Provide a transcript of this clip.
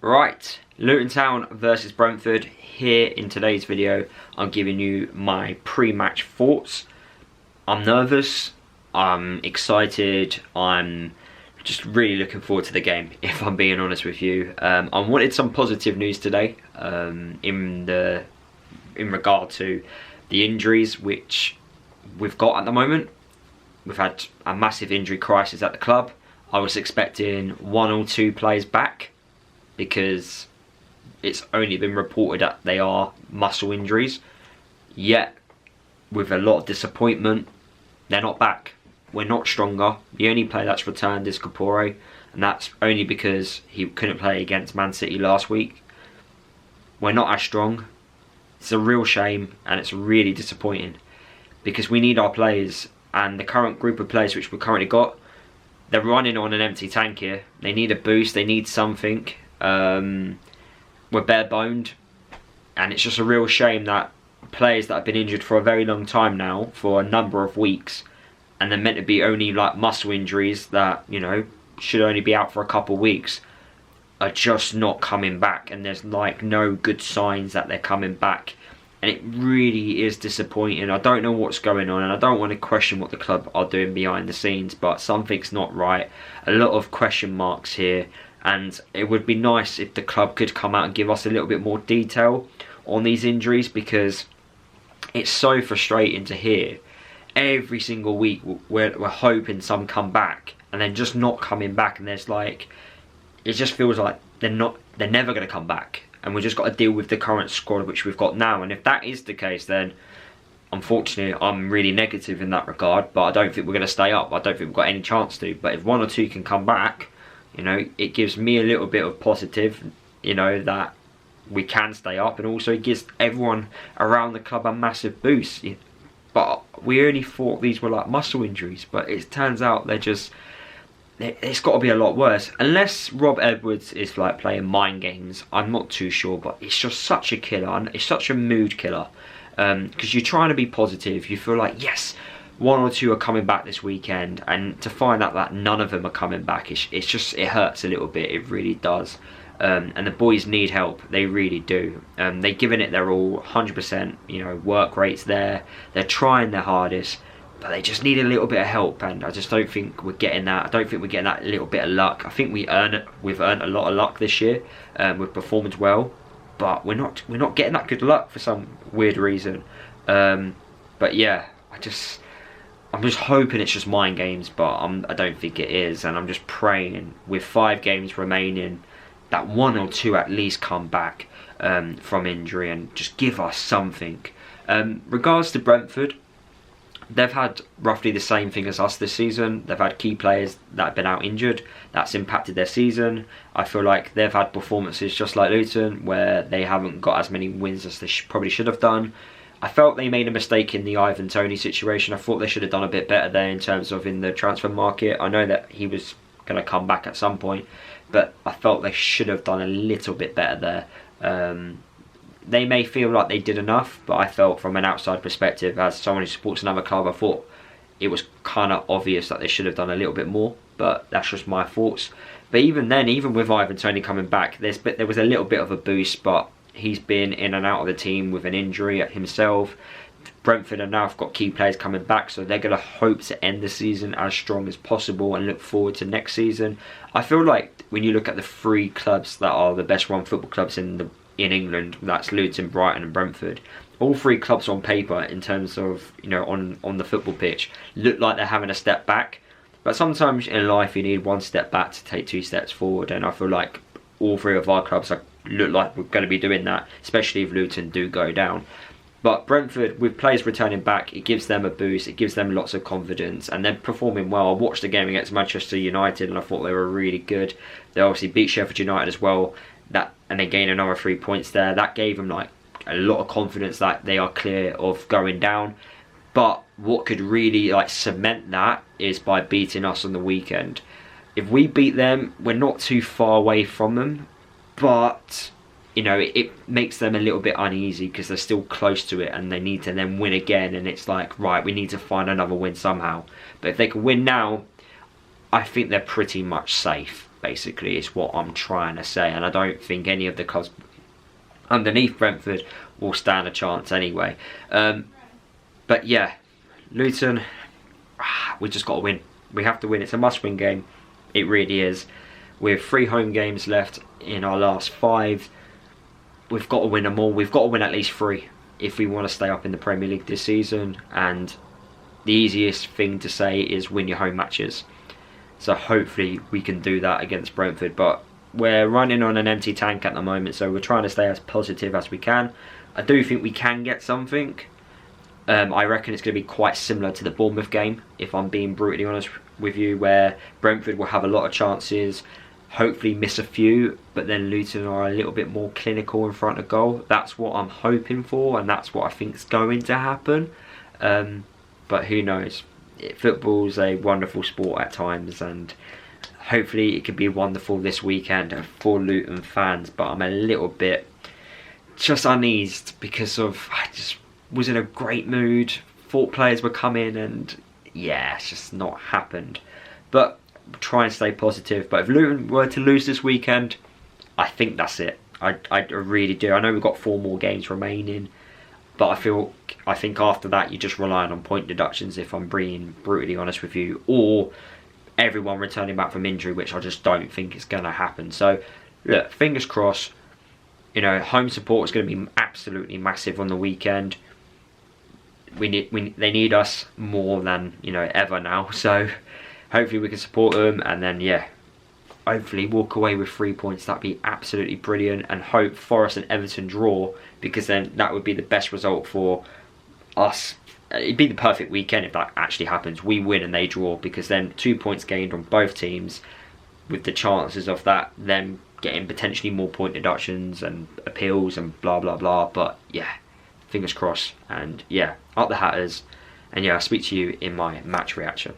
Right, Luton Town versus Brentford. Here in today's video, I'm giving you my pre-match thoughts. I'm nervous, I'm excited, I'm just really looking forward to the game, if I'm being honest with you. I wanted some positive news today in regard to the injuries which we've got at the moment. We've had a massive injury crisis at the club. I was expecting 1 or 2 players back, because it's only been reported that they are muscle injuries. Yet, with a lot of disappointment, they're not back. We're not stronger. The only player that's returned is COYH, and that's only because he couldn't play against Man City last week. We're not as strong. It's a real shame, and it's really disappointing, because we need our players, and the current group of players which we've currently got, they're running on an empty tank here. They need a boost, they need something. We're bare-boned, and it's just a real shame that players that have been injured for a very long time now, for a number of weeks, and they're meant to be only like muscle injuries that, you know, should only be out for a couple of weeks, are just not coming back, and there's like no good signs that they're coming back, and it really is disappointing. I don't know what's going on, and I don't want to question what the club are doing behind the scenes, but something's not right. A lot of question marks here. And it would be nice if the club could come out and give us a little bit more detail on these injuries, because it's so frustrating to hear every single week we're hoping some come back and then just not coming back, and there's like, it just feels like they're never going to come back, and we've just got to deal with the current squad which we've got now. And if that is the case, then unfortunately I'm really negative in that regard, but I don't think we're going to stay up. I don't think we've got any chance to. But if 1 or 2 can come back, you know, it gives me a little bit of positive, you know, that we can stay up, and also it gives everyone around the club a massive boost. But we only thought these were like muscle injuries, but it turns out they're just, it's got to be a lot worse. Unless Rob Edwards is like playing mind games, I'm not too sure, but it's just such a killer, and it's such a mood killer, because you're trying to be positive. You feel like, yes, 1 or 2 are coming back this weekend, and to find out that none of them are coming back, it's just, it hurts a little bit. It really does. And the boys need help. They really do. They're giving it their all, 100%. You know, work rate's there. They're trying their hardest, but they just need a little bit of help. And I just don't think we're getting that. I don't think we're getting that little bit of luck. I think we've earned a lot of luck this year. We've performed well, but we're not getting that good luck for some weird reason. But yeah, I'm just hoping it's just mind games, but I don't think it is, and I'm just praying with 5 games remaining that 1 or 2 at least come back from injury and just give us something. Regards to Brentford, they've had roughly the same thing as us this season. They've had key players that have been out injured. That's impacted their season. I feel like they've had performances just like Luton, where they haven't got as many wins as they probably should have done. I felt they made a mistake in the Ivan Toney situation. I thought they should have done a bit better there in terms of in the transfer market. I know that he was going to come back at some point, but I felt they should have done a little bit better there. They may feel like they did enough, but I felt from an outside perspective, as someone who supports another club, I thought it was kind of obvious that they should have done a little bit more, but that's just my thoughts. But even then, even with Ivan Toney coming back, there was a little bit of a boost, but he's been in and out of the team with an injury himself. Brentford have now got key players coming back, so they're going to hope to end the season as strong as possible and look forward to next season. I feel like when you look at the 3 clubs that are the best run football clubs in England, that's Luton, Brighton and Brentford. All 3 clubs on paper, in terms of, you know, on the football pitch, look like they're having a step back. But sometimes in life you need 1 step back to take 2 steps forward, and I feel like all 3 of our clubs look like we're going to be doing that, especially if Luton do go down. But Brentford, with players returning back, it gives them a boost, it gives them lots of confidence, and they're performing well. I watched the game against Manchester United and I thought they were really good. They obviously beat Sheffield United as well, and they gained another 3 points there. That gave them like a lot of confidence that they are clear of going down. But what could really like cement that is by beating us on the weekend. If we beat them, we're not too far away from them, but you know, it makes them a little bit uneasy because they're still close to it and they need to then win again, and it's like, right, we need to find another win somehow. But if they can win now, I think they're pretty much safe. basically, is what I'm trying to say. And I don't think any of the clubs underneath Brentford will stand a chance anyway. But yeah, Luton, we just got to win. We have to win. It's a must-win game. It really is. We have 3 home games left in our last 5. We've got to win them all. We've got to win at least 3 if we want to stay up in the Premier League this season. And the easiest thing to say is win your home matches. So hopefully we can do that against Brentford. But we're running on an empty tank at the moment, so we're trying to stay as positive as we can. I do think we can get something. I reckon it's going to be quite similar to the Bournemouth game, if I'm being brutally honest with you, where Brentford will have a lot of chances, hopefully miss a few, but then Luton are a little bit more clinical in front of goal. That's what I'm hoping for, and that's what I think is going to happen. But who knows? Football's a wonderful sport at times, and hopefully it could be wonderful this weekend for Luton fans. But I'm a little bit just uneased because I just was in a great mood. Thought players would come in, and yeah, it's just not happened. But try and stay positive. But if Luton were to lose this weekend, I think that's it. I really do. I know we've got 4 more games remaining, but I think after that you're just relying on point deductions, if I'm being brutally honest with you, or everyone returning back from injury, which I just don't think is going to happen. So look, fingers crossed. You know, home support is going to be absolutely massive on the weekend. They need us more than, you know, ever now. So hopefully we can support them, and then yeah, hopefully walk away with 3 points. That'd be absolutely brilliant. And hope Forest and Everton draw, because then that would be the best result for us. It'd be the perfect weekend if that actually happens. We win and they draw, because then 2 points gained on both teams, with the chances of that them getting potentially more point deductions and appeals and blah blah blah. But yeah, fingers crossed. And yeah, up the Hatters. And yeah, I'll speak to you in my match reaction.